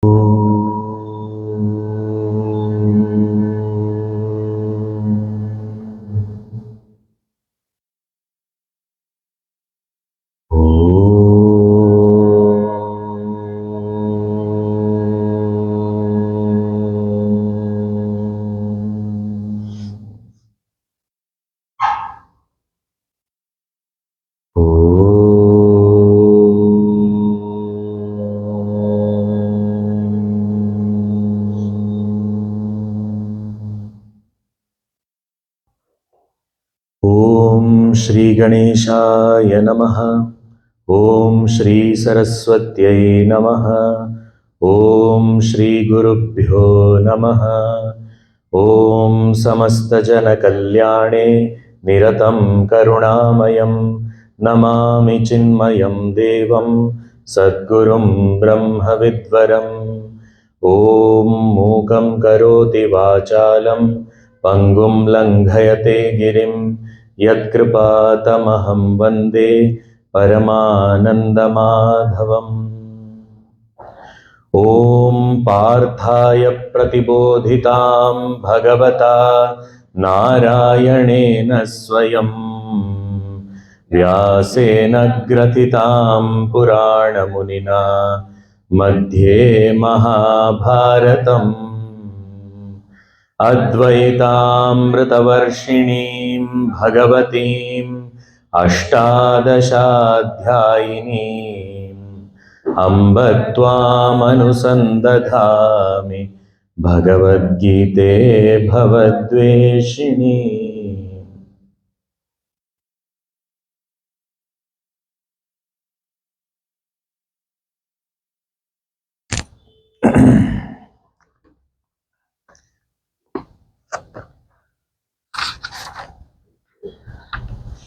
Om Shri Ganeshaya Namaha. Om Shri Saraswatyai Namaha. Om Shri Gurubhyo Namaha. Om Samasta Jana Kalyane Niratam Karunamayam Namami Chinmayam Devam Sadgurum Brahma Vidvaram. Om Mukam Karoti Vachalam Pangum Langhayate Girim Yatkripatamaham Vande Paramanandamadhavam. Om Parthaya Pratibodhitam Bhagavata Narayanena Swayam Vyasena Gratitam Purana Munina Madhye Mahabharatam Advaitamritavarshiniim Bhagavatim Ashtadashaadhyayiniim Amba Tvam Anusandadhami Bhagavad Gite Bhavadveshini.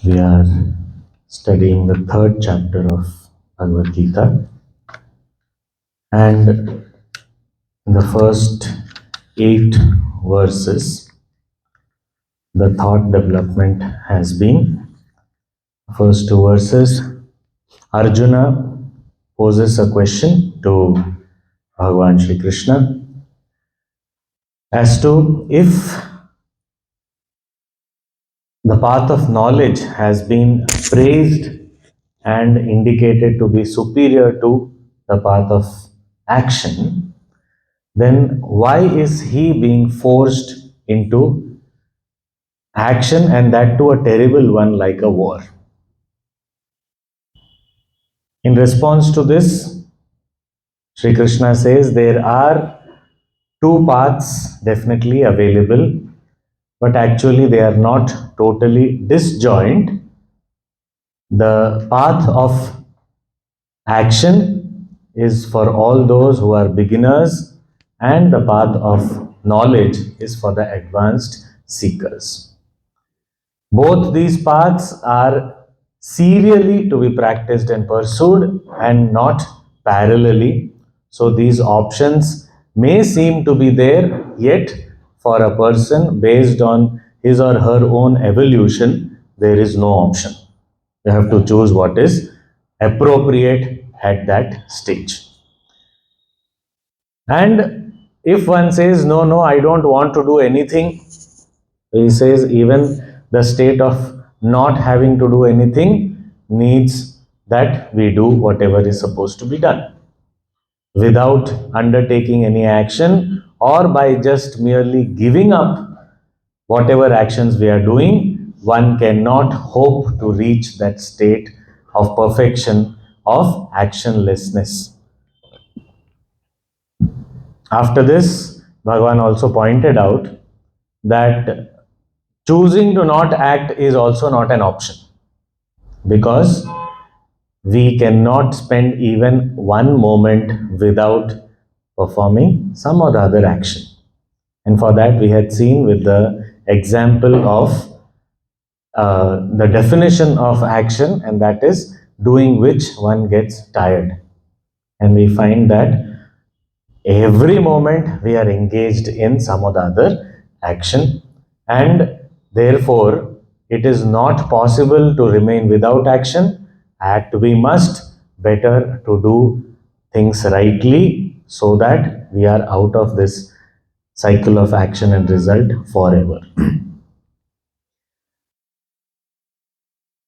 We are studying the third chapter of Bhagavad Gita, and in the first 8 verses, the thought development has been: first 2 verses, Arjuna poses a question to Bhagavan Shri Krishna as to if the path of knowledge has been praised and indicated to be superior to the path of action, then why is he being forced into action, and that to a terrible one like a war? In response to this, Sri Krishna says there are 2 paths definitely available, but actually they are not totally disjoint. The path of action is for all those who are beginners, and the path of knowledge is for the advanced seekers. Both these paths are serially to be practiced and pursued and not parallelly. So these options may seem to be there, yet for a person based on his or her own evolution, there is no option. You have to choose what is appropriate at that stage. And if one says, no, no, I don't want to do anything, he says even the state of not having to do anything needs that we do whatever is supposed to be done. Without undertaking any action, or by just merely giving up whatever actions we are doing, one cannot hope to reach that state of perfection of actionlessness. After this, Bhagavan also pointed out that choosing to not act is also not an option, because we cannot spend even one moment without performing some or the other action. And for that, we had seen with the example of the definition of action, and that is doing which one gets tired. And we find that every moment we are engaged in some or the other action, and therefore it is not possible to remain without action. Act we must, better to do things rightly so that we are out of this cycle of action and result forever.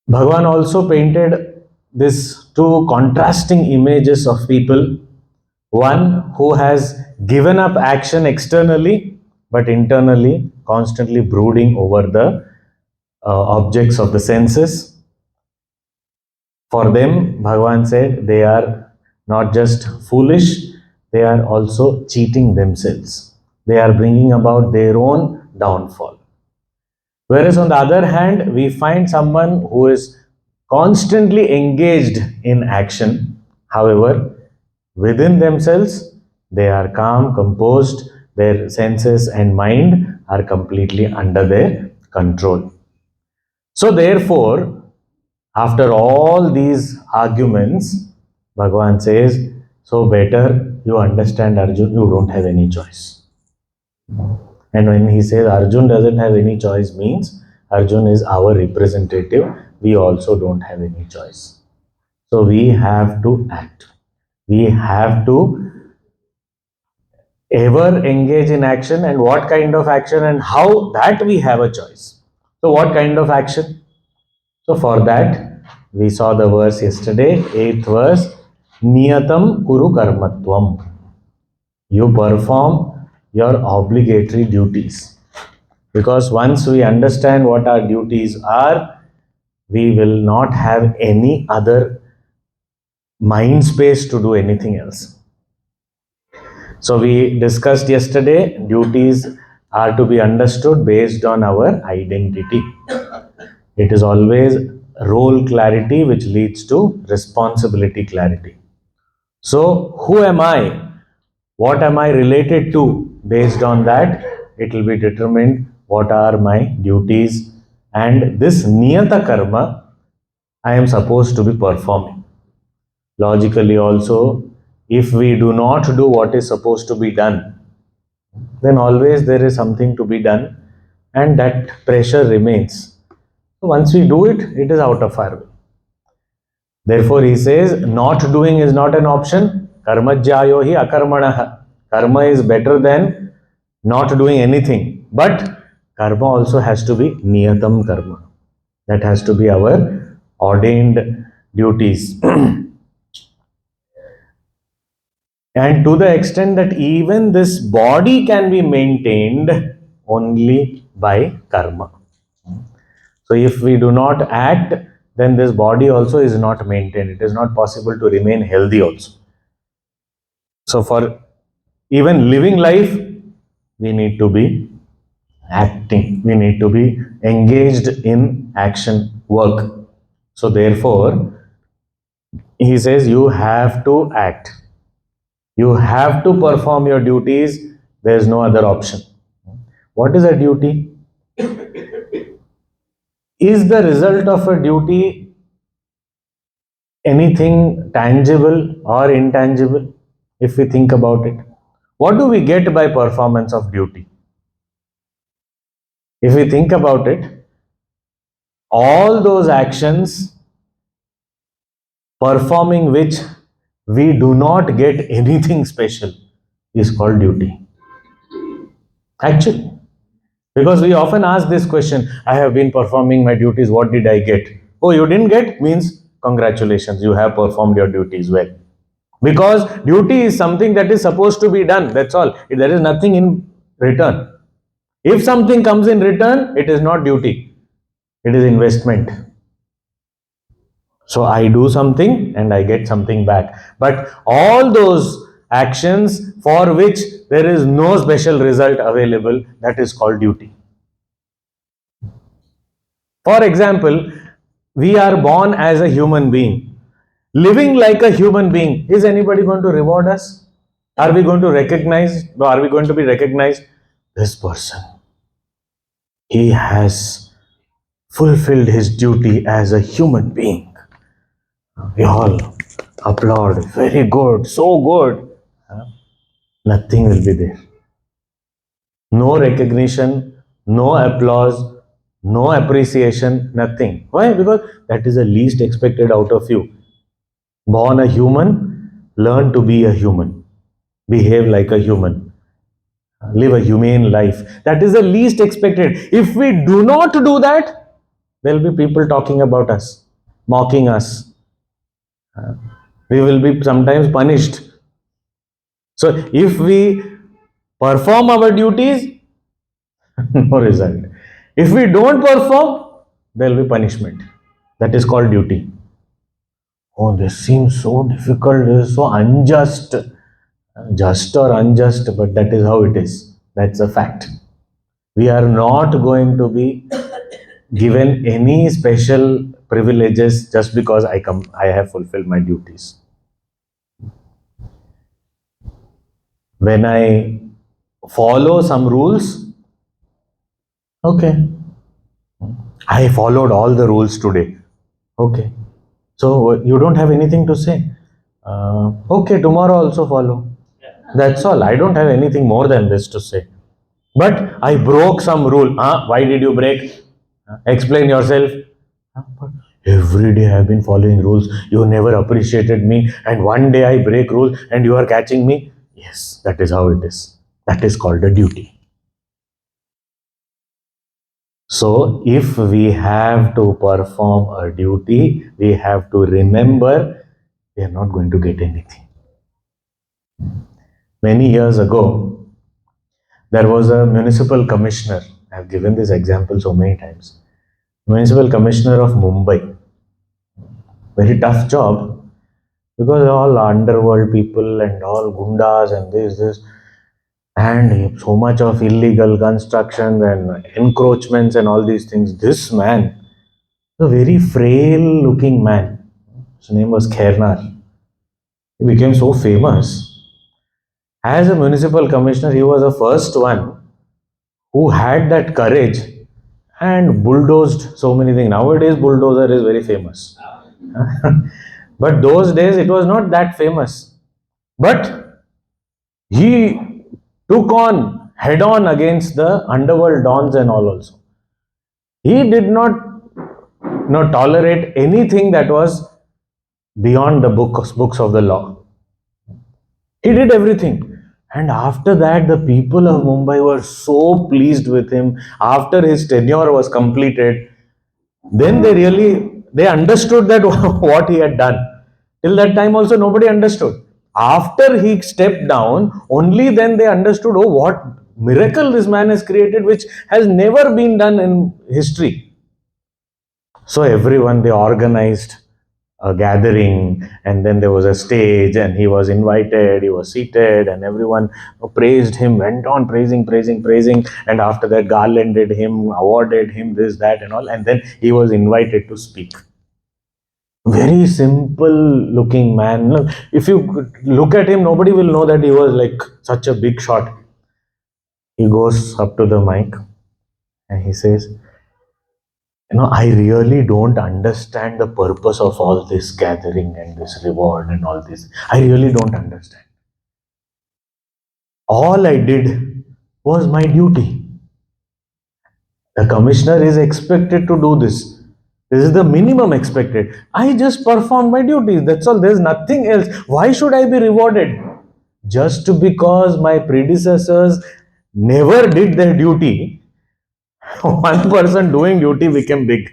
Bhagavan also painted these two contrasting images of people. One who has given up action externally, but internally constantly brooding over the objects of the senses. For them, Bhagavan said, they are not just foolish, they are also cheating themselves. They are bringing about their own downfall. Whereas on the other hand, we find someone who is constantly engaged in action. However, within themselves, they are calm, composed, their senses and mind are completely under their control. So, therefore, after all these arguments, Bhagavan says, so better you understand, Arjun, you don't have any choice. And when he says Arjun doesn't have any choice, means Arjun is our representative. We also don't have any choice. So we have to act. We have to ever engage in action, and what kind of action and how, that we have a choice. So what kind of action? So for that, we saw the verse yesterday, 8th verse, Niyatam Kuru Karmatvam. You perform your obligatory duties. Because once we understand what our duties are, we will not have any other mind space to do anything else. So we discussed yesterday, duties are to be understood based on our identity. It is always role clarity which leads to responsibility clarity. So who am I? What am I related to? Based on that, it will be determined what are my duties, and this niyata karma I am supposed to be performing. Logically also, if we do not do what is supposed to be done, then always there is something to be done, and that pressure remains. Once we do it, it is out of our way. Therefore, he says, not doing is not an option. Karmajyayo hi akarmanaha. Karma is better than not doing anything. But karma also has to be niyatam karma. That has to be our ordained duties. And to the extent that even this body can be maintained only by karma. So if we do not act, then this body also is not maintained. It is not possible to remain healthy also. So for even living life, we need to be acting. We need to be engaged in action work. So therefore, he says you have to act. You have to perform your duties. There is no other option. What is a duty? Is the result of a duty anything tangible or intangible? If we think about it, what do we get by performance of duty? If we think about it, all those actions performing which we do not get anything special is called duty. Actually, because we often ask this question, I have been performing my duties, what did I get? Oh, you didn't get? Means congratulations, you have performed your duties well. Because duty is something that is supposed to be done, that's all. There is nothing in return. If something comes in return, it is not duty, it is investment. So I do something and I get something back. But all those actions for which there is no special result available, that is called duty. For example, we are born as a human being. Living like a human being, is anybody going to reward us? Are we going to recognize? Are we going to be recognized? This person, he has fulfilled his duty as a human being. We all applaud, very good, so good. Nothing will be there. No recognition, no applause, no appreciation, nothing. Why? Because that is the least expected out of you. Born a human, learn to be a human. behave like a human, live a humane life. That is the least expected. If we do not do that, there will be people talking about us, mocking us. We will be sometimes punished. So if we perform our duties, no result. If we don't perform, there will be punishment. That is called duty. Oh, this seems so difficult, this is so unjust. Just or unjust, but that is how it is. That's a fact. We are not going to be given any special privileges just because I have fulfilled my duties. When I follow some rules, okay, I followed all the rules today. Okay. So you don't have anything to say. Okay, tomorrow also follow. That's all. I don't have anything more than this to say. But I broke some rule. Why did you break? Explain yourself. But every day I've been following rules. You never appreciated me. And one day I break rules and you are catching me. Yes, that is how it is. That is called a duty. So, if we have to perform a duty, we have to remember we are not going to get anything. Many years ago, there was a municipal commissioner. I have given this example so many times. Municipal commissioner of Mumbai. Very tough job because all underworld people and all gundas and this. And so much of illegal construction and encroachments and all these things. This man, a very frail looking man, his name was Khairnar. He became so famous. As a municipal commissioner, he was the first one who had that courage and bulldozed so many things. Nowadays, bulldozer is very famous. But those days, it was not that famous. But he took on head on against the underworld dons and all also. He did not tolerate anything that was beyond the books of the law. He did everything. And after that, the people of Mumbai were so pleased with him. After his tenure was completed, then they understood that what he had done. Till that time also nobody understood. After he stepped down, only then they understood, oh, what miracle this man has created, which has never been done in history. So everyone, they organized a gathering, and then there was a stage and he was invited, he was seated, and everyone praised him, went on praising, and after that garlanded him, awarded him this, that and all, and then he was invited to speak. Very simple looking man. If you look at him, nobody will know that he was like such a big shot. He goes up to the mic and he says, I really don't understand the purpose of all this gathering and this reward and all this. I really don't understand. All I did was my duty. The commissioner is expected to do this. This is the minimum expected. I just performed my duties. That's all. There's nothing else. Why should I be rewarded? Just because my predecessors never did their duty, one person doing duty became big.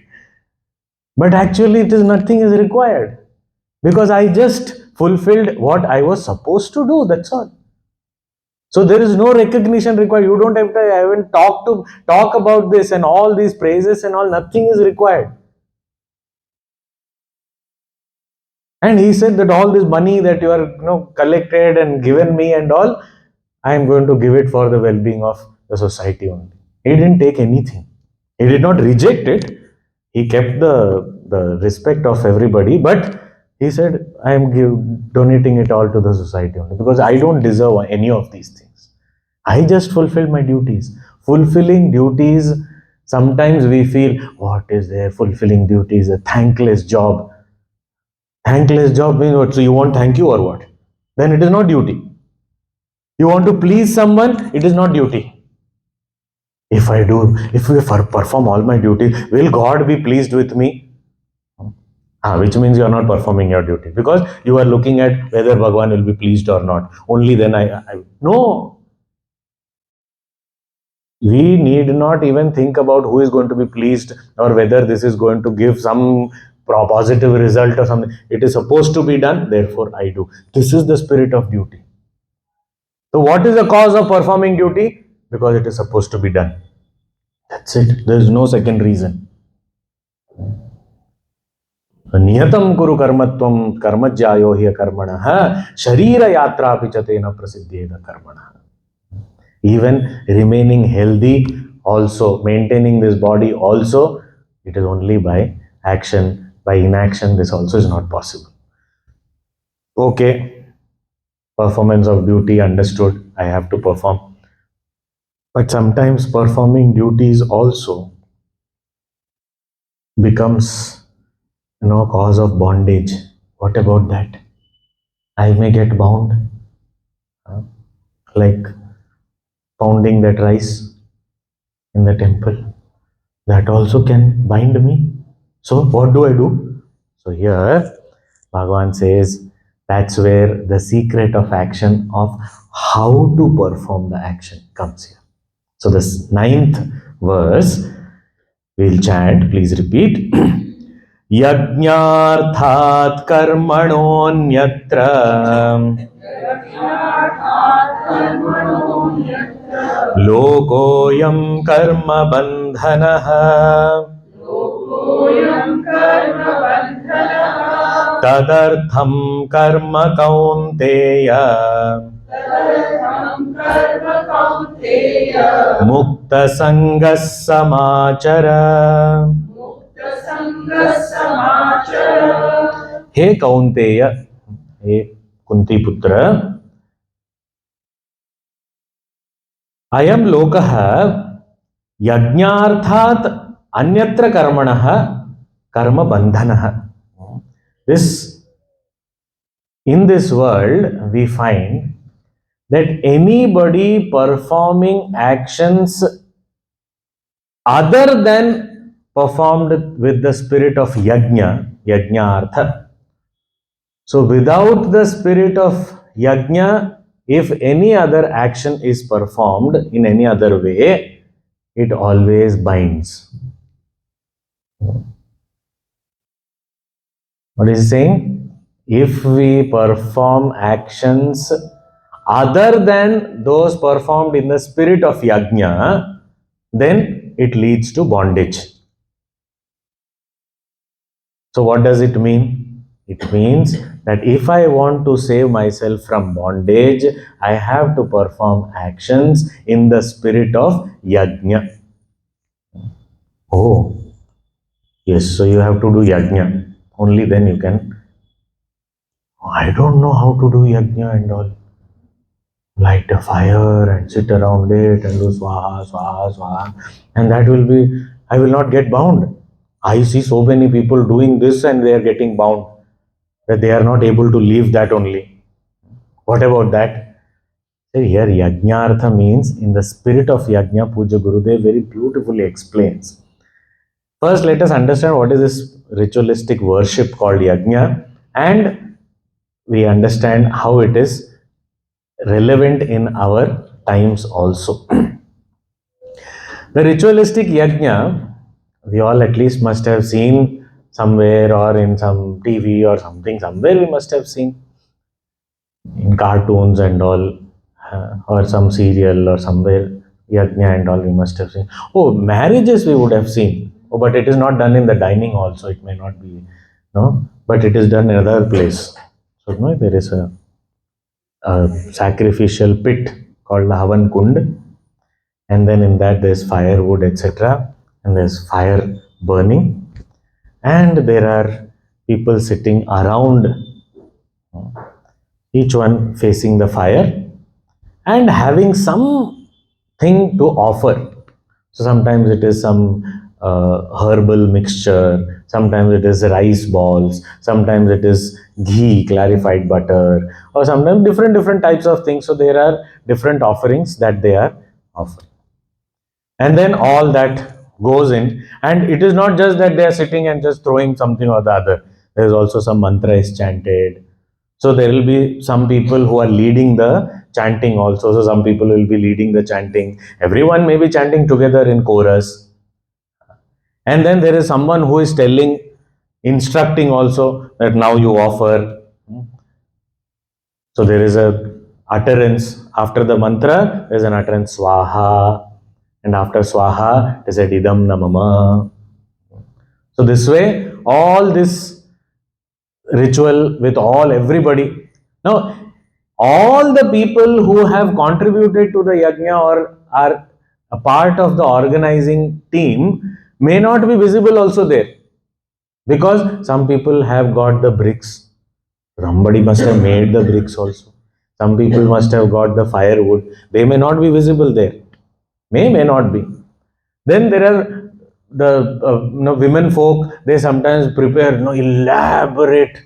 But actually, it is nothing is required because I just fulfilled what I was supposed to do. That's all. So there is no recognition required. You don't have to even talk about this and all these praises and all. Nothing is required. And he said that all this money that you are collected and given me and all, I am going to give it for the well-being of the society only. He didn't take anything. He did not reject it. He kept the respect of everybody, but he said, I am donating it all to the society only because I don't deserve any of these things. I just fulfilled my duties. Fulfilling duties, sometimes we feel, what is there? Fulfilling duties, a thankless job. Thankless job means what? So you want thank you or what? Then it is not duty. You want to please someone, it is not duty. If we perform all my duties, will God be pleased with me? Which means you are not performing your duty because you are looking at whether Bhagwan will be pleased or not. Only then no. We need not even think about who is going to be pleased or whether this is going to give some positive result or something. It is supposed to be done, therefore I do. This is the spirit of duty. So what is the cause of performing duty? Because it is supposed to be done. That's it. There is no second reason. नियतं कुरु कर्मत्वं कर्मज्यायो हि कर्मणः शरीर यात्रापि च तेन प्रसिद्धेन कर्मणः. Even remaining healthy also, maintaining this body also, it is only by action. By inaction, this also is not possible. Okay, performance of duty understood, I have to perform. But sometimes performing duties also becomes, cause of bondage. What about that? I may get bound, like pounding that rice in the temple. That also can bind me. So what do I do? So here Bhagavan says that's where the secret of action of how to perform the action comes here. So this 9th verse we'll chant, please repeat. Yajnarthat karmanonyatra lokoyam karma bandhanah तदर्थम कर्म कौन्तेय मुक्त संगः समाचर. हे कौन्तेय, हे कुंती पुत्र, अयम लोकः यज्ञार्थात् अन्यत्र कर्मणः कर्म बंधनः. In this world, we find that anybody performing actions other than performed with the spirit of yajna, yajnartha. So without the spirit of yajna, if any other action is performed in any other way, it always binds. What is he saying? If we perform actions other than those performed in the spirit of yajna, then it leads to bondage. So what does it mean? It means that if I want to save myself from bondage, I have to perform actions in the spirit of yajna. Oh, yes, so you have to do yajna. Only then you can. I don't know how to do yajna and all. Light a fire and sit around it and do swaha, swaha, swaha. And that will be, I will not get bound. I see so many people doing this and they are getting bound. That they are not able to leave that only. What about that? Here yajnartha means in the spirit of yajna, Puja Gurudev very beautifully explains. First, let us understand what is this ritualistic worship called yajna, and we understand how it is relevant in our times also. The ritualistic yajna, we all at least must have seen somewhere or in some TV or something, somewhere we must have seen in cartoons and all, or some serial or somewhere, yajna and all we must have seen. Oh, marriages we would have seen. Oh, but it is not done in the dining also. It may not be, no, but it is done in another place. So, no, there is a sacrificial pit called the Havan Kund, and then in that there's firewood, etc., and there's fire burning, and there are people sitting around, each one facing the fire and having something to offer. So sometimes it is some herbal mixture, sometimes it is rice balls, sometimes it is ghee, clarified butter, or sometimes different types of things. So there are different offerings that they are offering. And then all that goes in, and it is not just that they are sitting and just throwing something or the other. there is also some mantra is chanted. So there will be some people who are leading the chanting also. So some people will be leading the chanting. Everyone may be chanting together in chorus. And then there is someone who is telling, instructing also that now you offer. So there is a utterance. After the mantra, there is an utterance swaha. And after swaha, it is a idam namama. So this way, all this ritual with everybody. Now, all the people who have contributed to the yajna or are a part of the organizing team may not be visible also there, because some people have got the bricks. Somebody must have made the bricks also. Some people must have got the firewood. They may not be visible there. May not be. Then there are the women folk. They sometimes prepare elaborate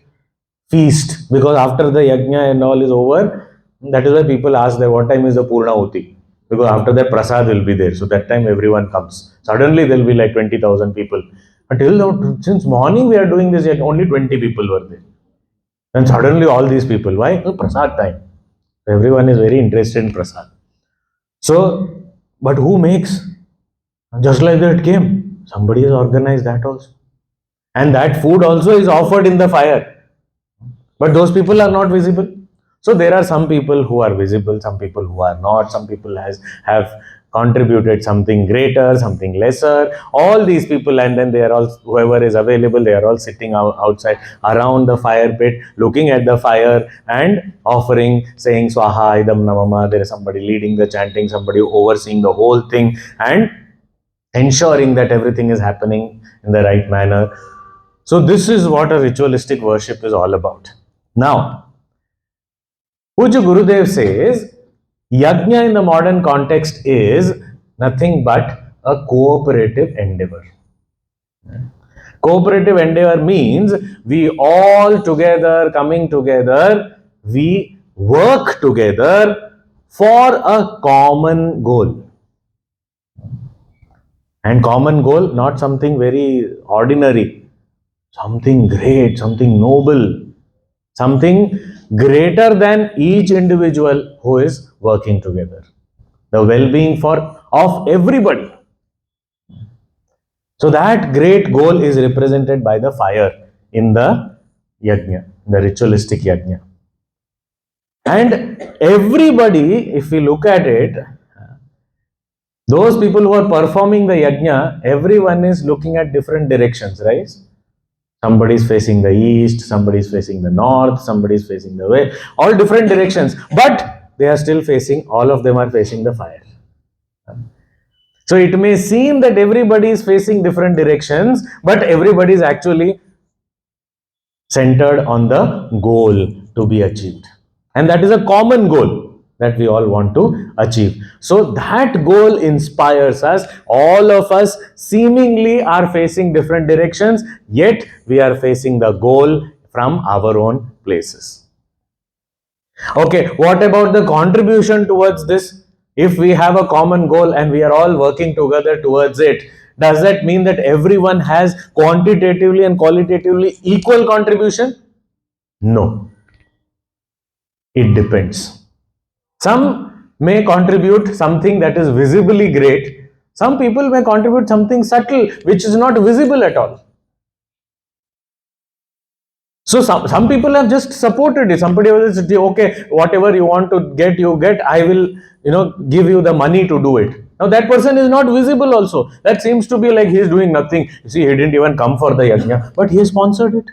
feast, because after the yajna and all is over, that is why people ask that what time is the Purnahuti, because after that prasad will be there. So that time everyone comes. Suddenly there will be like 20,000 people. Until now, since morning we are doing this, yet only 20 people were there. And suddenly all these people, why? Prasad time. Everyone is very interested in prasad. So, but who makes? Just like that came. Somebody has organized that also. And that food also is offered in the fire. But those people are not visible. So there are some people who are visible, some people who are not, some people have contributed something greater, something lesser, all these people, and then they are all, whoever is available, they are all sitting outside around the fire pit, looking at the fire and offering, saying swaha idam namama. There is somebody leading the chanting, somebody overseeing the whole thing and ensuring that everything is happening in the right manner. So this is what a ritualistic worship is all about. Now, Puja Gurudev says, yajna in the modern context is nothing but a cooperative endeavor. Cooperative endeavor means we all together, coming together, we work together for a common goal. And common goal, not something very ordinary, something great, something noble, something greater than each individual who is working together. The well-being of everybody. So that great goal is represented by the fire in the yajna, the ritualistic yajna. And everybody, if we look at it, those people who are performing the yajna, everyone is looking at different directions, right? Somebody is facing the east, somebody is facing the north, somebody is facing the west, all different directions. But they are still facing, all of them are facing the fire. So it may seem that everybody is facing different directions, but everybody is actually centered on the goal to be achieved. And that is a common goal that we all want to achieve. So that goal inspires us. All of us seemingly are facing different directions, yet we are facing the goal from our own places. Okay, what about the contribution towards this? If we have a common goal and we are all working together towards it, does that mean that everyone has quantitatively and qualitatively equal contribution? No. It depends. Some may contribute something that is visibly great. Some people may contribute something subtle which is not visible at all. So some people have just supported it. Somebody will say, okay, whatever you want to get, you get. I will, give you the money to do it. Now that person is not visible also. That seems to be like he is doing nothing. You see, he didn't even come for the yajna, but he sponsored it.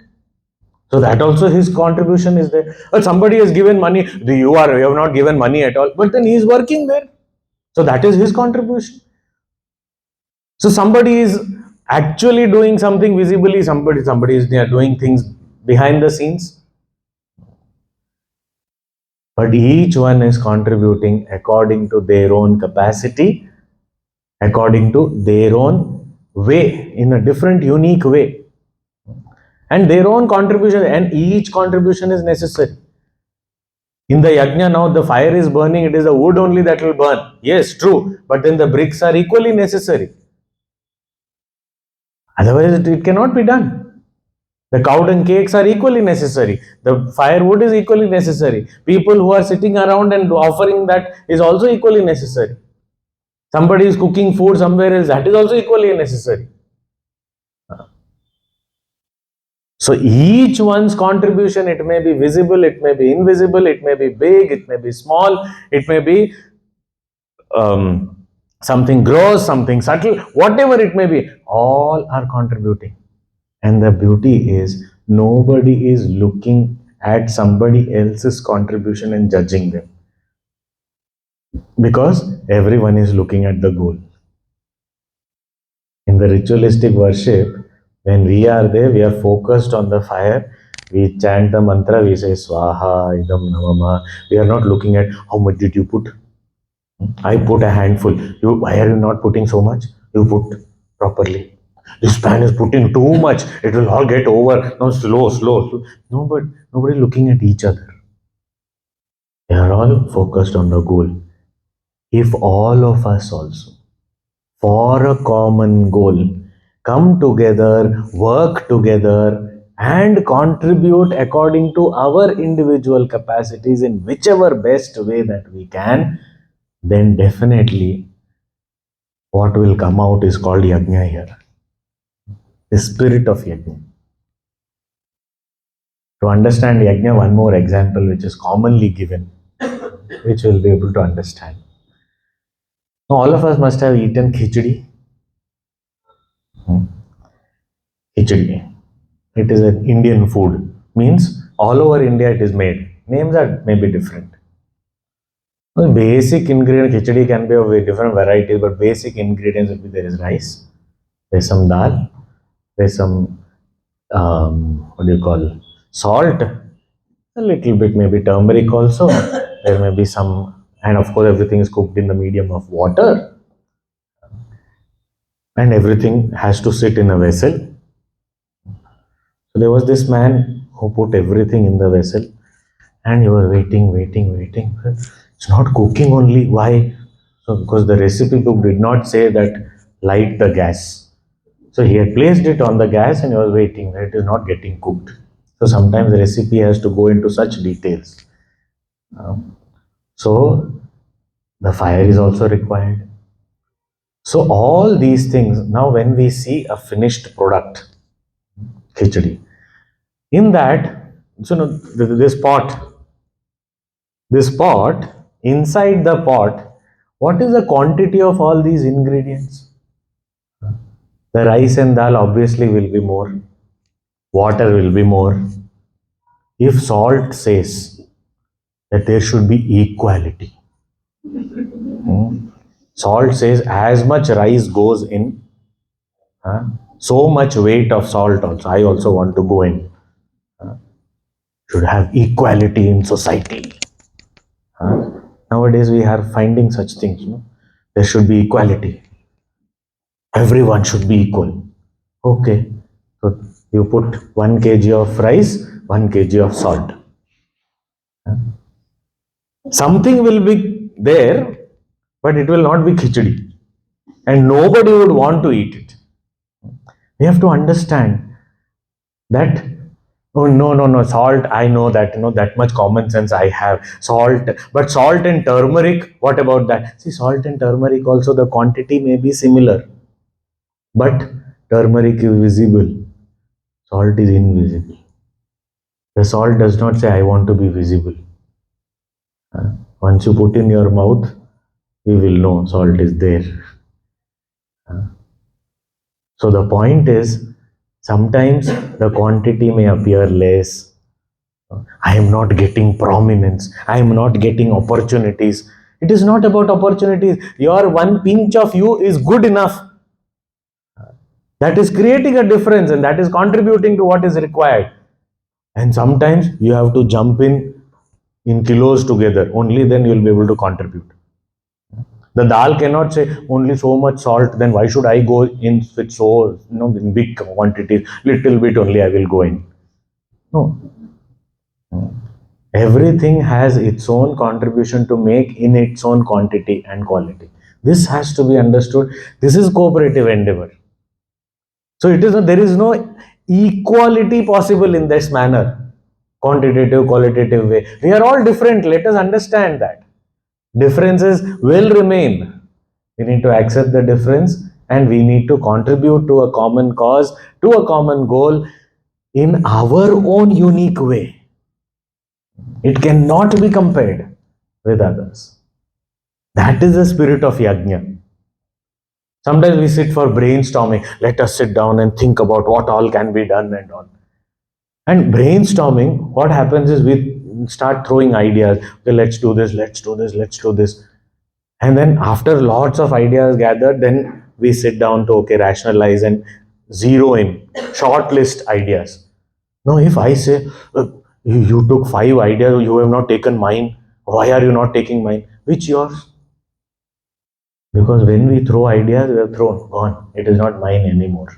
So that also his contribution is there. But somebody has given money. You have not given money at all, but then he is working there. So that is his contribution. So somebody is actually doing something visibly. Somebody is there doing things behind the scenes. But each one is contributing according to their own capacity, according to their own way, in a different, unique way. And their own contribution, and each contribution is necessary. In the yajna now, the fire is burning, it is the wood only that will burn. Yes, true. But then the bricks are equally necessary. Otherwise, it cannot be done. The cow dung cakes are equally necessary. The firewood is equally necessary. People who are sitting around and offering that is also equally necessary. Somebody is cooking food somewhere else, that is also equally necessary. So each one's contribution, it may be visible, it may be invisible, it may be big, it may be small, it may be something gross, something subtle, whatever it may be, all are contributing. And the beauty is, nobody is looking at somebody else's contribution and judging them, because everyone is looking at the goal. In the ritualistic worship, when we are there, we are focused on the fire. We chant the mantra, we say Swaha, Idam Namama. We are not looking at how much did you put. I put a handful. Why are you not putting so much? You put properly. This pan is putting too much. It will all get over. No, slow. No, but nobody looking at each other. They are all focused on the goal. If all of us also, for a common goal, come together, work together, and contribute according to our individual capacities in whichever best way that we can, then definitely what will come out is called yajna here, the spirit of yajna. To understand yajna, one more example which is commonly given, which we'll be able to understand. Now, all of us must have eaten khichdi. Khichdi. It is an Indian food. Means all over India it is made. Names are maybe different. The basic ingredient khichdi can be of different varieties, but basic ingredients will be there is rice, there's some dal, there's some what do you call, salt, a little bit maybe turmeric also. There may be some, and of course everything is cooked in the medium of water, and everything has to sit in a vessel. So there was this man who put everything in the vessel, and he was waiting. It's not cooking only. Why? So because the recipe book did not say that light the gas. So he had placed it on the gas and he was waiting that it is not getting cooked. So sometimes the recipe has to go into such details. So the fire is also required. So all these things, now when we see a finished product, khichdi, in that, so no, this pot, inside the pot, what is the quantity of all these ingredients? The rice and dal obviously will be more, water will be more. If salt says that there should be equality, salt says as much rice goes in, so much weight of salt also, I also want to go in. Should have equality in society. Nowadays we are finding such things. There should be equality. Everyone should be equal. Okay. So you put 1 kg of rice, 1 kg of salt. Something will be there, but it will not be khichdi. And nobody would want to eat it. We have to understand that, oh no, salt, I know that, that much common sense I have. Salt, but salt and turmeric, what about that? See, salt and turmeric also, the quantity may be similar, but turmeric is visible, salt is invisible. The salt does not say, I want to be visible. Once you put in your mouth, we will know salt is there. So the point is, sometimes the quantity may appear less. I am not getting prominence. I am not getting opportunities. It is not about opportunities. Your one pinch of you is good enough. That is creating a difference and that is contributing to what is required. And sometimes you have to jump in kilos together. Only then you will be able to contribute. The dal cannot say only so much salt, then why should I go in with so, in big quantities, little bit only I will go in. No. Everything has its own contribution to make in its own quantity and quality. This has to be understood. This is cooperative endeavor. So there is no equality possible in this manner, quantitative, qualitative way. We are all different. Let us understand that. Differences will remain. We need to accept the difference and we need to contribute to a common cause, to a common goal in our own unique way. It cannot be compared with others. That is the spirit of yajna. Sometimes we sit for brainstorming. Let us sit down and think about what all can be done and all. And brainstorming, what happens is we start throwing ideas. Okay, let's do this, let's do this, let's do this. And then after lots of ideas gathered, then we sit down to, okay, rationalize and zero in, shortlist ideas. Now, if I say, you took 5 ideas, you have not taken mine. Why are you not taking mine? Which yours? Because when we throw ideas, we have thrown, gone. It is not mine anymore.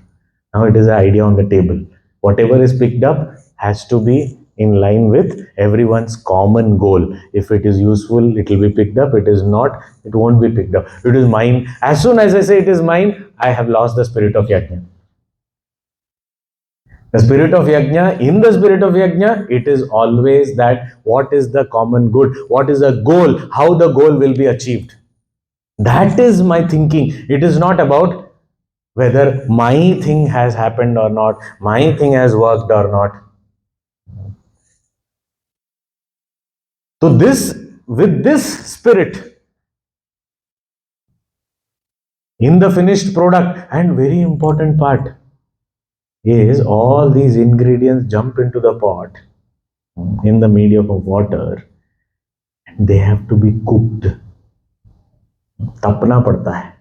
Now it is an idea on the table. Whatever is picked up has to be in line with everyone's common goal. If it is useful, it will be picked up. It is not, it won't be picked up. It is mine. As soon as I say it is mine, I have lost the spirit of yajna. The spirit of yajna, in the spirit of yajna, it is always that what is the common good, what is the goal, how the goal will be achieved. That is my thinking. It is not about whether my thing has happened or not, my thing has worked or not. So this, with this spirit, in the finished product, and very important part is all these ingredients jump into the pot in the medium of water and they have to be cooked. Tapna padta hai.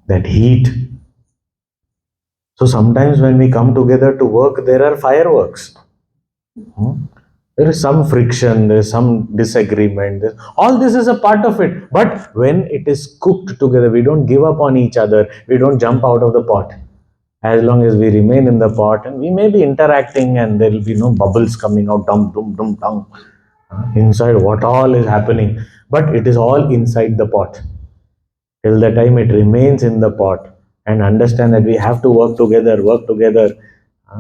That heat. So sometimes when we come together to work, there are fireworks. There is some friction, there is some disagreement. All this is a part of it. But when it is cooked together, we don't give up on each other. We don't jump out of the pot. As long as we remain in the pot, and we may be interacting and there will be no bubbles coming out, dum, dum, dum, dum. Inside what all is happening. But it is all inside the pot. Till the time it remains in the pot. And understand that we have to work together, work together.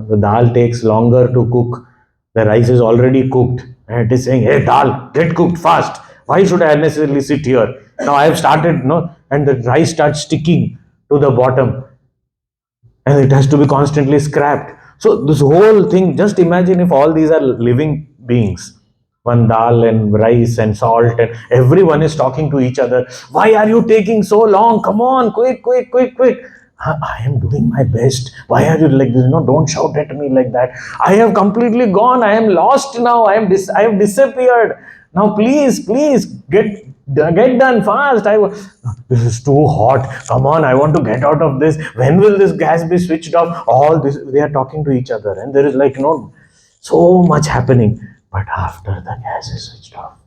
The dal takes longer to cook. The rice is already cooked. And it is saying, hey, dal, get cooked fast. Why should I unnecessarily sit here? Now I have started, no, and the rice starts sticking to the bottom. And it has to be constantly scrapped. So this whole thing, just imagine if all these are living beings. One dal and rice and salt and everyone is talking to each other. Why are you taking so long? Come on, quick, quick, quick, quick. I am doing my best. Why are you like this? No, don't shout at me like that. I have completely gone. I am lost now. I have disappeared. Now, please, please get done fast. This is too hot. Come on, I want to get out of this. When will this gas be switched off? All this, they are talking to each other, and there is like so much happening. But after the gas is switched off,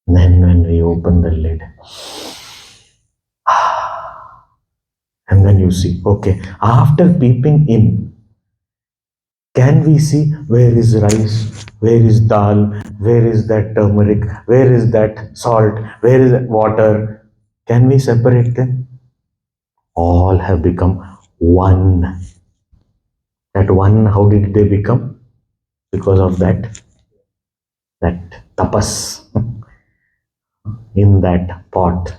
then when we open the lid, and then you see, okay, after peeping in, can we see where is rice, where is dal, where is that turmeric, where is that salt, where is that water? Can we separate them? All have become one. That one, how did they become? Because of that tapas in that pot,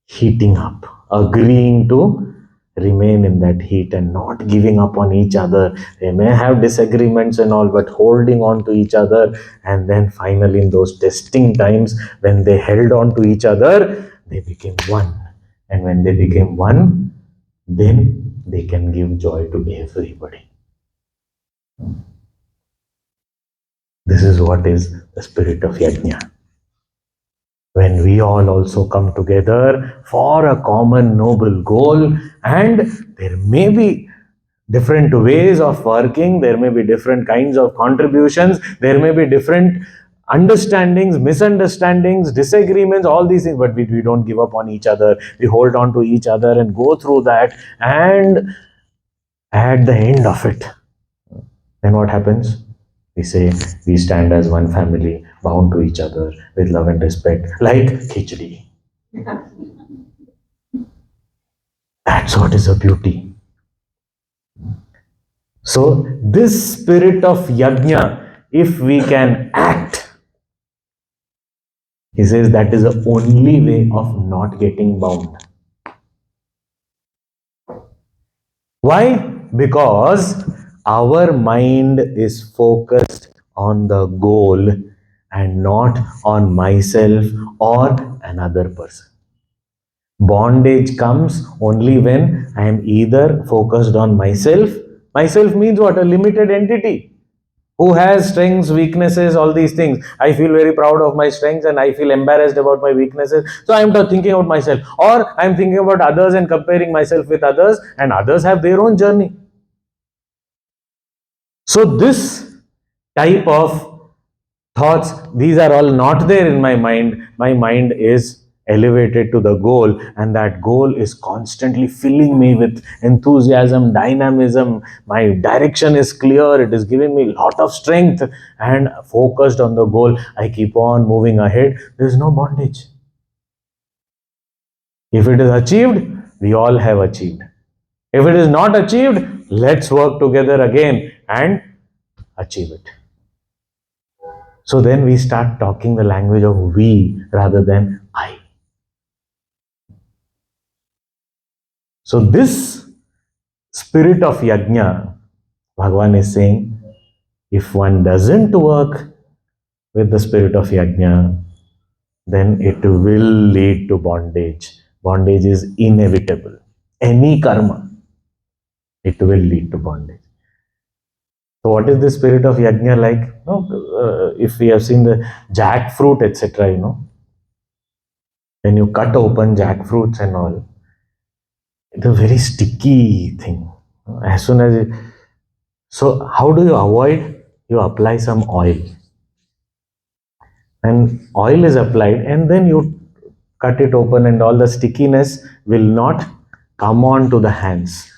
heating up, agreeing to remain in that heat and not giving up on each other. They may have disagreements and all, but holding on to each other. And then finally, in those testing times, when they held on to each other, they became one. And when they became one, then they can give joy to everybody. This is what is the spirit of yajna. When we all also come together for a common noble goal, and there may be different ways of working, there may be different kinds of contributions, there may be different understandings, misunderstandings, disagreements, all these things, but we don't give up on each other. We hold on to each other and go through that, and at the end of it, then what happens? We say we stand as one family, bound to each other with love and respect, like khichdi. That's what is a beauty. So this spirit of yajna, if we can act, he says that is the only way of not getting bound. Why? Because our mind is focused on the goal and not on myself or another person. Bondage comes only when I am either focused on myself. Myself means what? A limited entity who has strengths, weaknesses, all these things. I feel very proud of my strengths and I feel embarrassed about my weaknesses. So I am thinking about myself, or I am thinking about others and comparing myself with others, and others have their own journey. So this type of thoughts, these are all not there in my mind. My mind is elevated to the goal, and that goal is constantly filling me with enthusiasm, dynamism. My direction is clear, it is giving me a lot of strength, and focused on the goal, I keep on moving ahead. There is no bondage. If it is achieved, we all have achieved. If it is not achieved, let's work together again and achieve it. So then we start talking the language of we rather than I. So this spirit of yajna, Bhagavan is saying, if one doesn't work with the spirit of yajna, then it will lead to bondage. Bondage is inevitable. Any karma, it will lead to bondage. So what is the spirit of yajna like? If we have seen the jackfruit, etc., when you cut open jackfruits and all, it's a very sticky thing. As soon as so how do you avoid? You apply some oil. And oil is applied, and then you cut it open, and all the stickiness will not come on to the hands.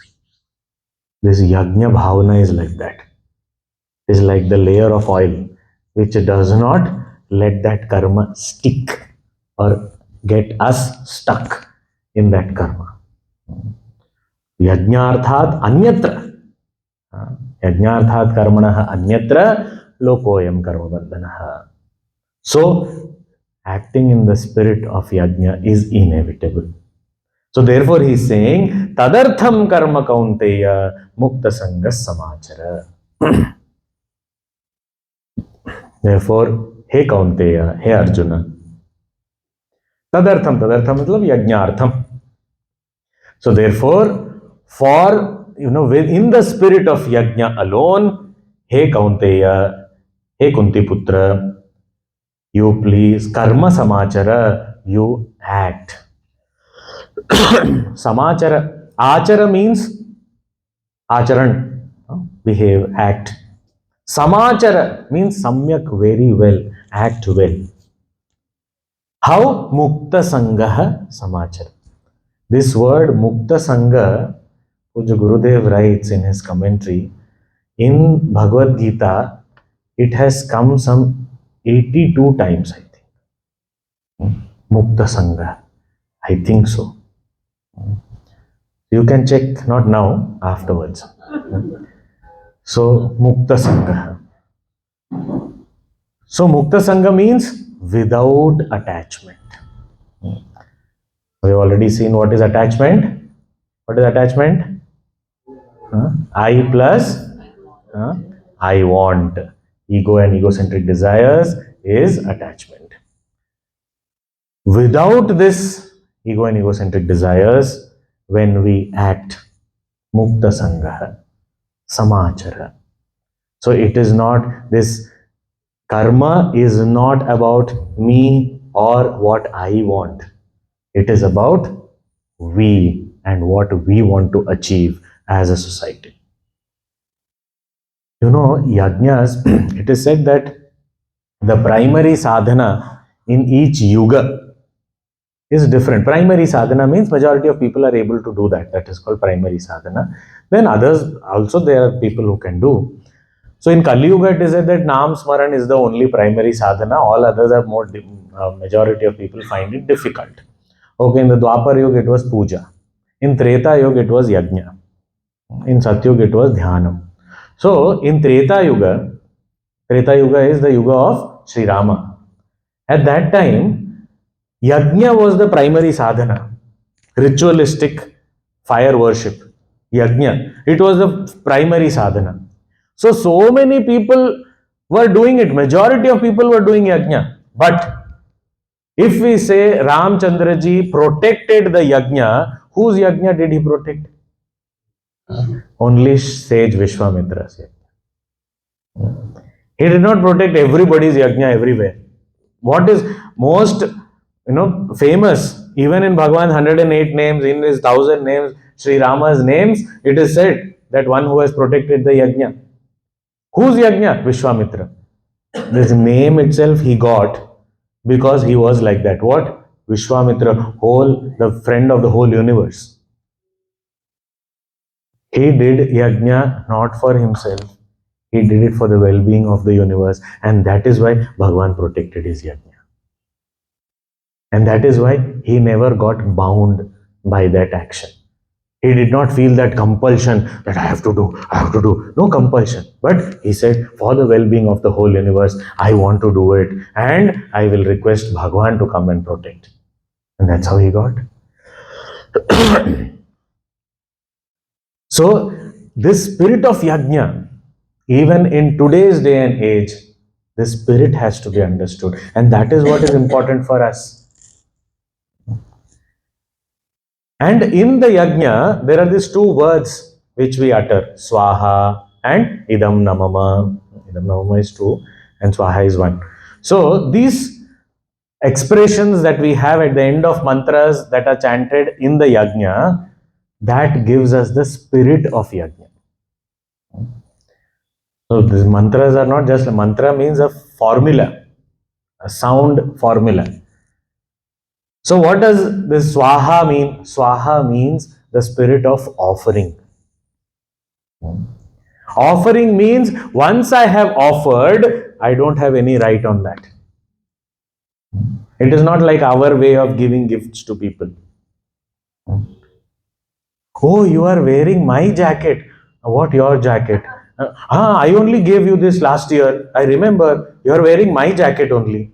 This yajna bhavana is like that. It is like the layer of oil which does not let that karma stick or get us stuck in that karma. Yajnarthat anyatra. Yajnarthat karmanah anyatra lokoyam karma bandhanah. So, acting in the spirit of yajna is inevitable. So, therefore, he is saying, Tadartham karma kaunteya mukta sangas samachara. Therefore, he kaunteya, he Arjuna. Tadartham matlab yajnartham. So, therefore, for, within the spirit of yajna alone, he kaunteya, he kunti putra, you please, karma samachara, you act. Samachara. Achara means acharan, behave, act. Samachara means samyak, very well, act well. How? Mukta sangaha samachara. This word Mukta Sangha, which Gurudev writes in his commentary, in Bhagavad Gita, it has come some 82 times, I think. Mukta Sangha. I think so. You can check, not now, afterwards. So, Mukta Sangha. So, Mukta Sangha means without attachment. We have already seen what is attachment. What is attachment? I plus I want. Ego and egocentric desires is attachment. Without this ego and egocentric desires, when we act, mukta sangha, samachara. So it is not, this karma is not about me or what I want. It is about we and what we want to achieve as a society. Yajnas, it is said that the primary sadhana in each yuga is different. Primary sadhana means majority of people are able to do that. That is called primary sadhana. Then others, also there are people who can do. So in Kali Yuga, it is said that Nam Smaran is the only primary sadhana. All others are more, majority of people find it difficult. Okay, in the Dwapar Yuga, it was puja. In Treta Yuga, it was yajna. In Satyuga, it was dhyanam. So in Treta Yuga is the Yuga of Sri Rama. At that time, yajna was the primary sadhana, ritualistic fire worship. Yajna, it was the primary sadhana. So many people were doing it. Majority of people were doing yajna. But if we say Ramchandra ji protected the yajna, whose yajna did he protect? Only sage Vishwamitra's yajna. He did not protect everybody's yajna everywhere. What is most famous, even in Bhagavan's 108 names, in his 1000 names, Sri Rama's names, it is said that one who has protected the yajna. Whose yajna? Vishwamitra. This name itself he got because he was like that. What? Vishwamitra, the friend of the whole universe. He did yajna not for himself. He did it for the well-being of the universe, and that is why Bhagavan protected his yajna. And that is why he never got bound by that action. He did not feel that compulsion that I have to do. No compulsion. But he said, for the well-being of the whole universe, I want to do it. And I will request Bhagavan to come and protect. And that's how he got. So, this spirit of yajna, even in today's day and age, this spirit has to be understood. And that is what is important for us. And in the yajna, there are these two words which we utter, swaha and idam namama. Idam namama is two and swaha is one. So these expressions that we have at the end of mantras that are chanted in the yajna, that gives us the spirit of yajna. So these mantras are not just, mantra means a formula, a sound formula. So what does this swaha mean? Swaha means the spirit of offering. Offering means once I have offered, I don't have any right on that. It is not like our way of giving gifts to people. Oh, you are wearing my jacket. What, your jacket? I only gave you this last year. I remember you are wearing my jacket only.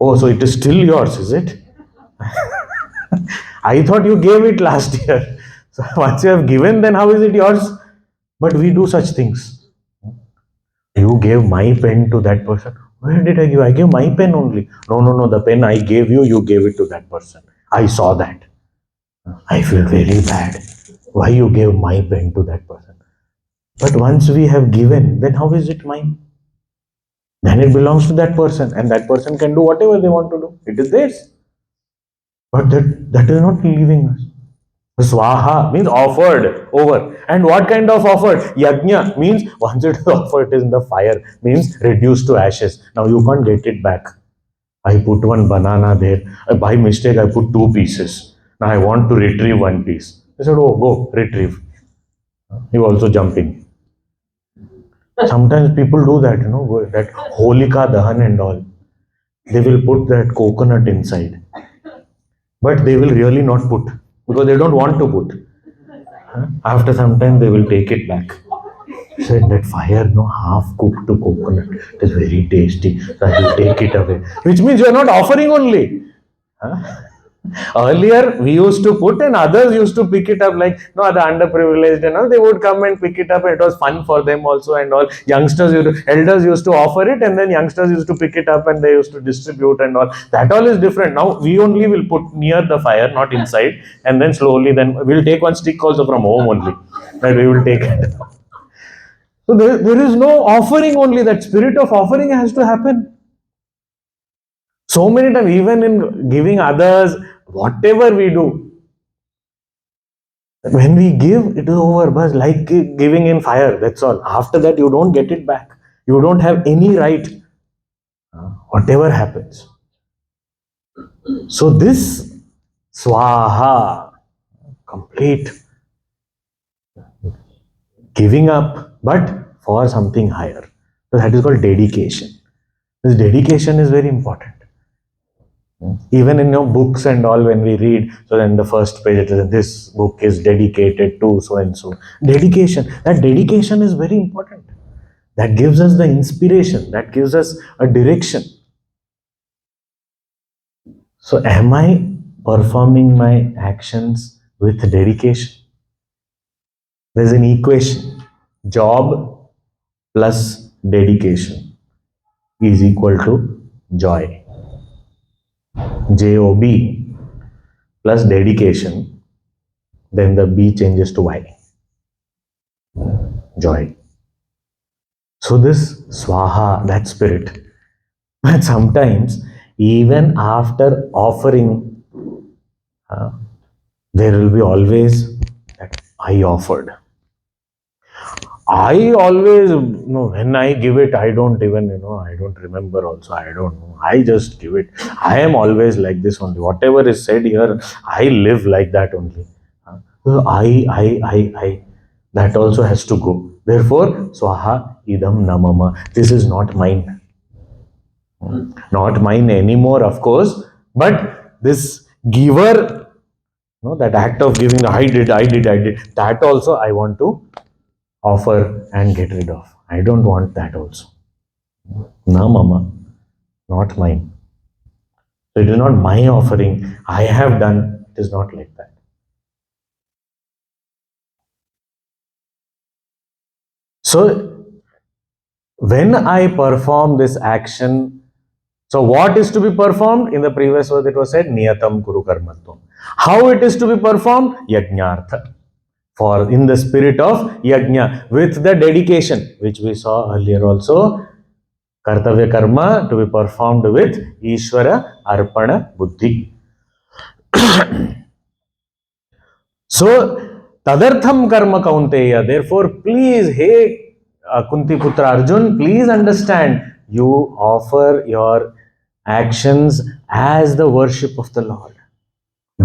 Oh, so it is still yours, is it? I thought you gave it last year. So once you have given, then how is it yours? But we do such things. You gave my pen to that person. Where did I give? I gave my pen only. No. The pen I gave you, you gave it to that person. I saw that. I feel very bad. Why you gave my pen to that person? But once we have given, then how is it mine? Then it belongs to that person, and that person can do whatever they want to do. It is theirs. But that is not leaving us. Swaha means offered over. And what kind of offered? Yajna means once it is offered, it is in the fire, means reduced to ashes. Now you can't get it back. I put one banana there. By mistake, I put two pieces. Now I want to retrieve one piece. I said, oh, go, retrieve. You also jump in. Sometimes people do that, that Holika Dahan and all. They will put that coconut inside. But they will really not put. Because they don't want to put. After some time, they will take it back. So in that fire, half cooked coconut. It is very tasty. So I will take it away. Which means you are not offering only. Earlier, we used to put and others used to pick it up, like the underprivileged and all. They would come and pick it up, and it was fun for them also and all. Elders used to offer it, and then youngsters used to pick it up and they used to distribute and all. That all is different. Now we only will put near the fire, not inside, and then slowly, then we'll take one stick also from home only. That we will take it. So there is no offering only. That spirit of offering has to happen. So many times, even in giving others, whatever we do, when we give, it is over. But like giving in fire, that's all. After that, you don't get it back. You don't have any right. Whatever happens. So this swaha, complete giving up, but for something higher. So that is called dedication. This dedication is very important. Even in your books and all, when we read, so then the first page it is, this book is dedicated to so and so. Dedication. That dedication is very important. That gives us the inspiration. That gives us a direction. So am I performing my actions with dedication? There's an equation. Job plus dedication is equal to joy. JOB plus dedication, then the B changes to Y. Joy. So this Swaha, that spirit, but sometimes even after offering, there will be always that I offered. I always, when I give it, I don't even, I don't remember also, I don't know. I just give it. I am always like this only. Whatever is said here, I live like that only. So I. That also has to go. Therefore, Swaha idam namama. This is not mine. Not mine anymore, of course. But this giver, that act of giving, I did, that also I want to offer and get rid of. I don't want that also. Na mama, not mine. So it is not my offering. I have done. It is not like that. So when I perform this action, so what is to be performed? In the previous verse it was said, Niyatam Kuru Karmatvam. How it is to be performed? Yajnartha. For in the spirit of yajna, with the dedication, which we saw earlier also, Kartavya karma to be performed with Ishvara Arpana Buddhi. So, Tadartham karma kaunteya. Therefore, please, hey Kunti Putra Arjun, please understand, you offer your actions as the worship of the Lord,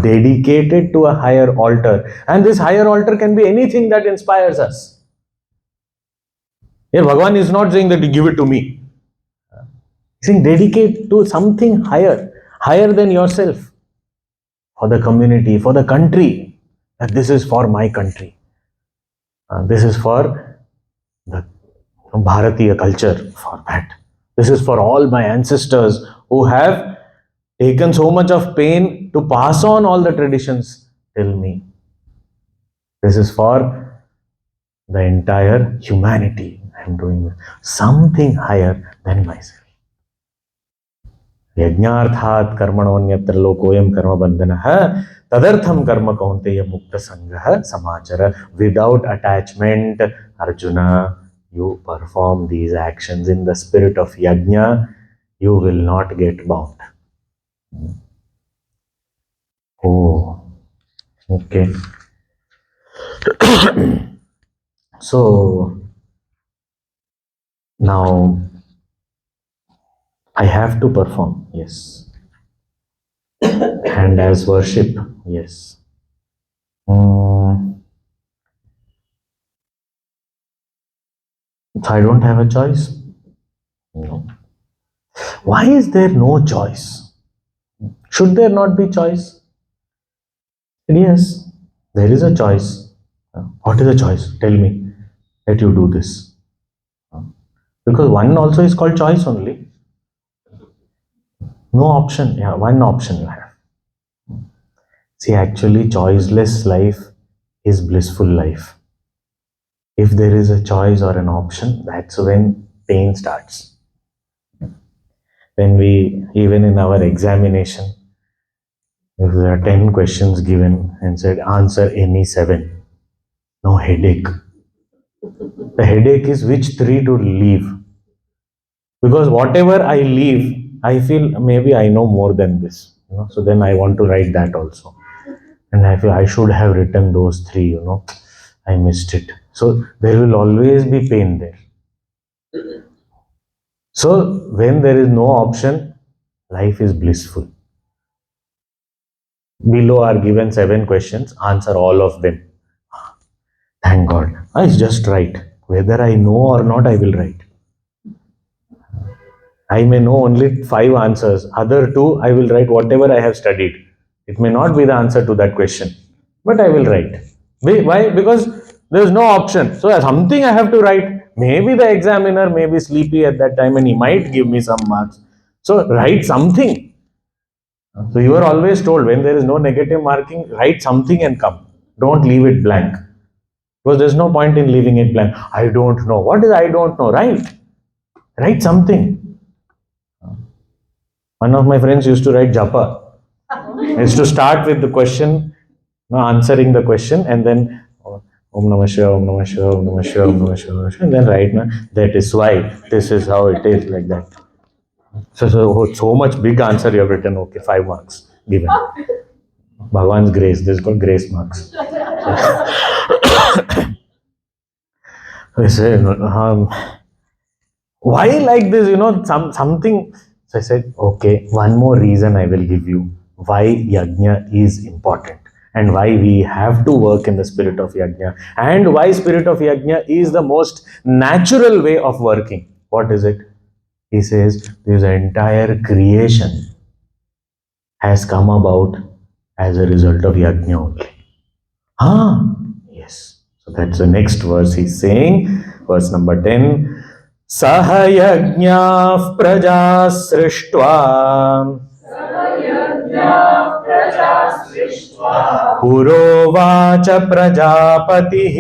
dedicated to a higher altar. And this higher altar can be anything that inspires us. Here, Bhagavan is not saying that you give it to me. He's saying dedicate to something higher, higher than yourself, for the community, for the country. That this is for my country. This is for the Bharatiya culture, for that. This is for all my ancestors who have taken so much of pain to pass on all the traditions till me. This is for the entire humanity. I am doing something higher than myself. यज्ञार्थात् कर्मणोऽन्यत्र लोकोऽयं कर्मबन्धनः तदर्थं कर्म कौन्तेय मुक्तसङ्गः समाचर. Without attachment, Arjuna, you perform these actions in the spirit of yajna, you will not get bound. Oh, okay. So now I have to perform, yes. And as worship, yes. So I don't have a choice? No. Why is there no choice? Should there not be choice? Yes, there is a choice. What is the choice? Tell me that you do this. Because one also is called choice only. No option. Yeah, one option you have. See, actually, choiceless life is blissful life. If there is a choice or an option, that's when pain starts. When we, even in our examination, if there are 10 questions given and said, answer any 7, no headache. The headache is which 3 to leave. Because whatever I leave, I feel maybe I know more than this. So then I want to write that also. And I feel I should have written those 3, I missed it. So there will always be pain there. So when there is no option, life is blissful. Below are given 7 questions, answer all of them. Thank God. I just write. Whether I know or not, I will write. I may know only 5 answers. Other 2, I will write whatever I have studied. It may not be the answer to that question, but I will write. Why? Because there is no option. So something I have to write. Maybe the examiner may be sleepy at that time and he might give me some marks. So write something. So you are always told when there is no negative marking, write something and come. Don't leave it blank. Because there's no point in leaving it blank. I don't know. What is I don't know? Write something. One of my friends used to write japa. He used to start with the question, answering the question, and then Om Namah Shivaya, Om Namah Shivaya, Om Namah Shivaya, Om Namah Shivaya, and then write, that is why, this is how it is, like that. So much big answer you have written, okay, 5 marks given. Bhagwan's grace, this is called grace marks. I say, why like this, something. So I said, okay, one more reason I will give you why yajna is important and why we have to work in the spirit of yajna and why spirit of yajna is the most natural way of working. What is it? He says, this entire creation has come about as a result of yajna only. Yes. So that's the next verse he's saying, verse number 10. सह यज्ञाः प्रजा सृष्ट्वा पुरोवाच प्रजापतिः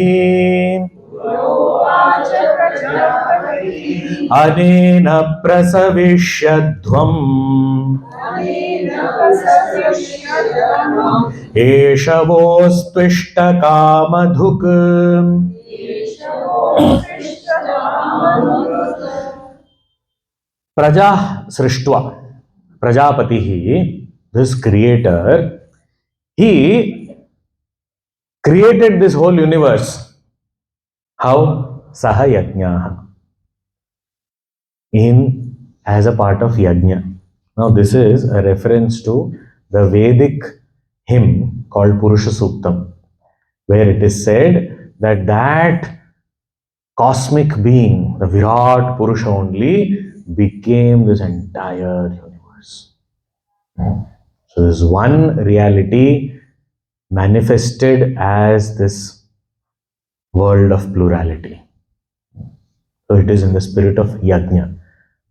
अनेन प्रसविष्यध्वम् एष वोस्त्विष्टकामधुक् Praja Srishtva, Prajapati, this creator, he created this whole universe. How? Saha Yajna. As a part of Yajna. Now this is a reference to the Vedic hymn called Purusha Suktam, where it is said that cosmic being, the Virat Purusha only, became this entire universe. So this one reality manifested as this world of plurality. So it is in the spirit of yajna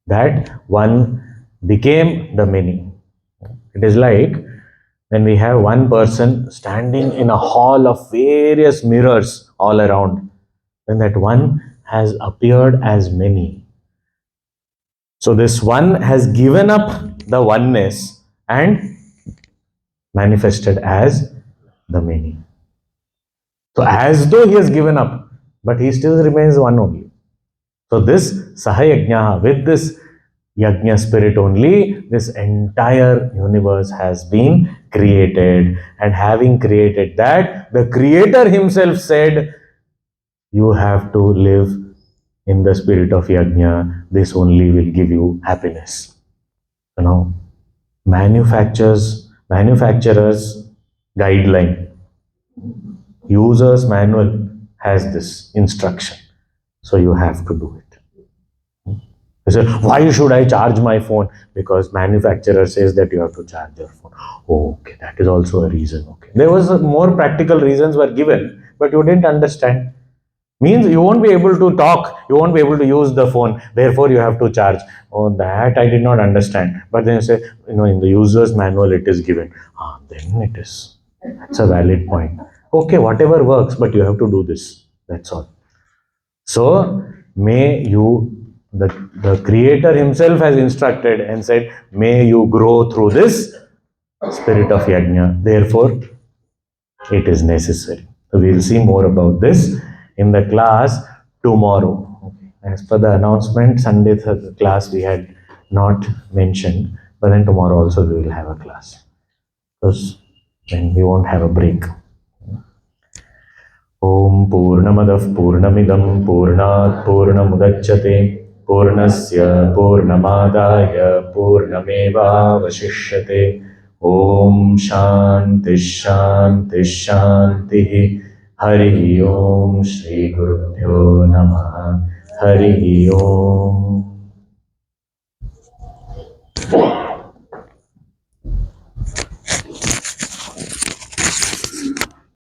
that one became the many. It is like when we have one person standing in a hall of various mirrors all around, then that one has appeared as many. So this one has given up the oneness and manifested as the many. So as though he has given up, but he still remains one only. So this Sahayajna, with this Yajna spirit only, this entire universe has been created. And having created that, the creator himself said, you have to live in the spirit of Yajna. This only will give you happiness. Manufacturers guideline, user's manual has this instruction. So you have to do it. You say, why should I charge my phone? Because manufacturer says that you have to charge your phone. Okay, that is also a reason. Okay, there was more practical reasons were given, but you didn't understand. Means you won't be able to talk, you won't be able to use the phone, therefore you have to charge. Oh, that I did not understand. But then you say, in the user's manual it is given. Then it is. That's a valid point. Okay, whatever works, but you have to do this. That's all. So, may you, the creator himself has instructed and said, may you grow through this spirit of yajna. Therefore, it is necessary. So, we will see more about this in the class tomorrow. As per the announcement, Sunday class we had not mentioned, but then tomorrow also we will have a class. Because then we won't have a break. Om Purnamadav Purnamidam Purnat Purnamudachyate Purnasya Purnamadaya Purnameva Vashishyate. Om Shanti Shanti Shanti. Hari Om Shri Gurubhyo Namaha. Hari Om.